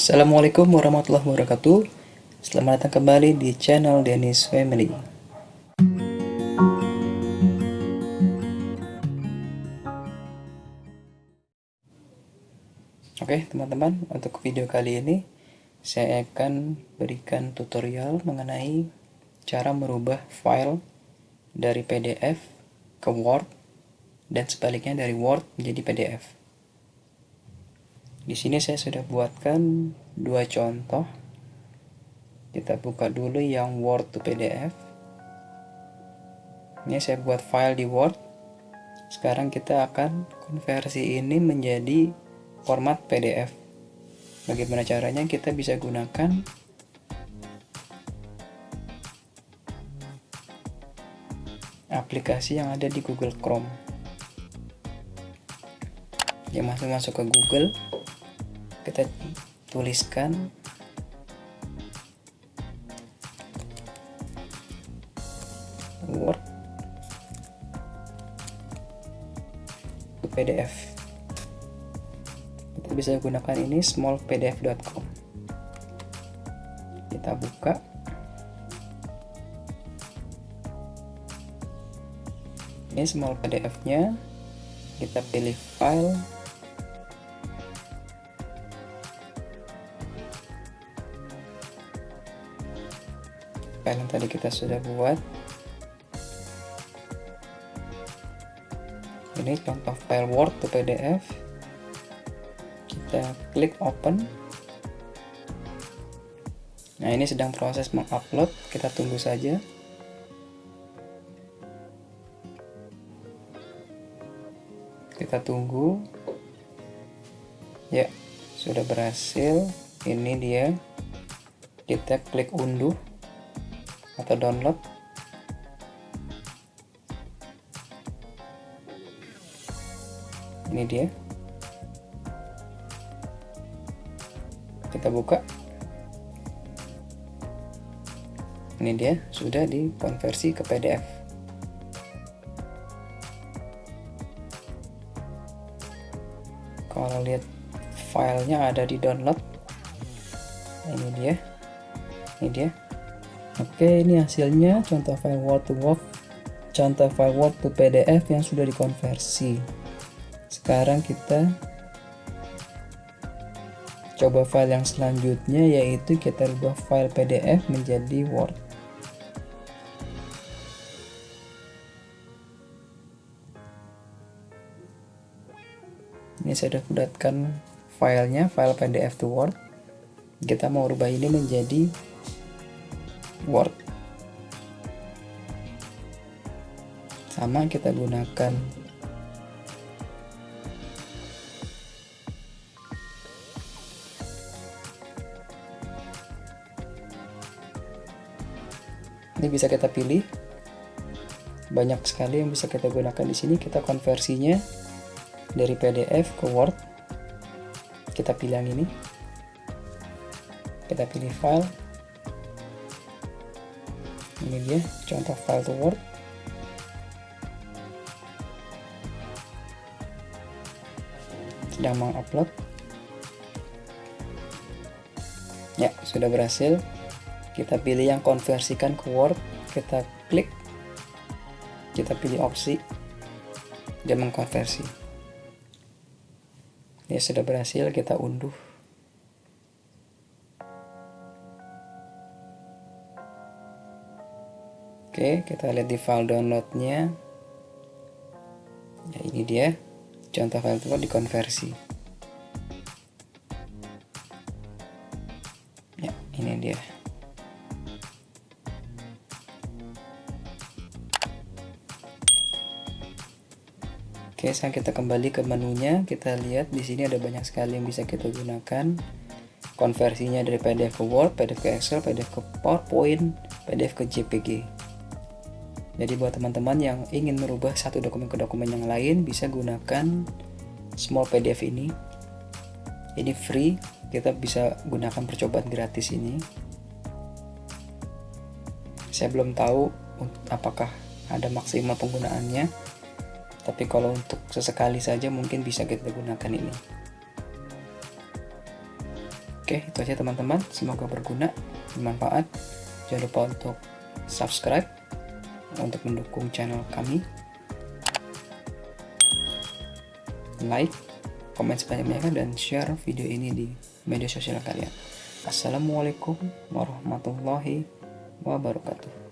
Assalamualaikum warahmatullahi wabarakatuh. Selamat datang kembali di channel Dennis Family. Oke teman-teman, untuk video kali ini saya akan berikan tutorial mengenai cara merubah file dari PDF ke Word dan sebaliknya dari Word menjadi PDF. Di sini saya sudah buatkan dua contoh. Kita buka dulu yang Word to PDF. Ini saya buat file di Word. Sekarang kita akan konversi ini menjadi format PDF. Bagaimana caranya? Kita bisa gunakan aplikasi yang ada di Google Chrome. Ya, masuk ke Google, kita tuliskan Word to PDF. Kita bisa gunakan ini smallpdf.com. Kita buka. Ini small PDF-nya. Kita pilih file. File yang tadi kita sudah buat. Ini contoh file Word to PDF. Kita klik open. Nah, ini sedang proses mengupload, kita tunggu saja. Kita tunggu. Ya, sudah berhasil. Ini dia. Kita klik unduh atau download. Ini dia. Kita buka. Ini dia, sudah dikonversi ke PDF. Kalau lihat filenya ada di download. Ini dia. Ini dia. Oke, ini hasilnya contoh file Word to Word, contoh file Word to PDF yang sudah dikonversi. Sekarang kita coba file yang selanjutnya, yaitu kita ubah file PDF menjadi Word. Ini saya sudah buatkan filenya, file PDF to Word. Kita mau rubah ini menjadi Word. Sama, kita gunakan ini, bisa kita pilih. Banyak sekali yang bisa kita gunakan di sini. Kita konversinya dari PDF ke Word. Kita pilih yang ini. Kita pilih file. Ini dia contoh file to Word. Sedang mengupload. Ya, sudah berhasil. Kita pilih yang konversikan ke Word. Kita klik. Kita pilih opsi dan mengkonversi. Ini sudah berhasil, kita unduh. Oke, kita lihat di file downloadnya. Ya, ini dia contoh file itu dikonversi. Ya, ini dia. Oke, sekarang kita kembali ke menunya. Kita lihat di sini ada banyak sekali yang bisa kita gunakan. Konversinya dari PDF ke Word, PDF ke Excel, PDF ke PowerPoint, PDF ke JPG. Jadi buat teman-teman yang ingin merubah satu dokumen ke dokumen yang lain, bisa gunakan small PDF ini. Ini free, kita bisa gunakan percobaan gratis ini. Saya belum tahu apakah ada maksimal penggunaannya. Tapi kalau untuk sesekali saja mungkin bisa kita gunakan ini. Oke, itu aja teman-teman. Semoga berguna, bermanfaat. Jangan lupa untuk subscribe untuk mendukung channel kami. Like, komen sebanyak-banyaknya, dan share video ini di media sosial kalian. Assalamualaikum warahmatullahi wabarakatuh.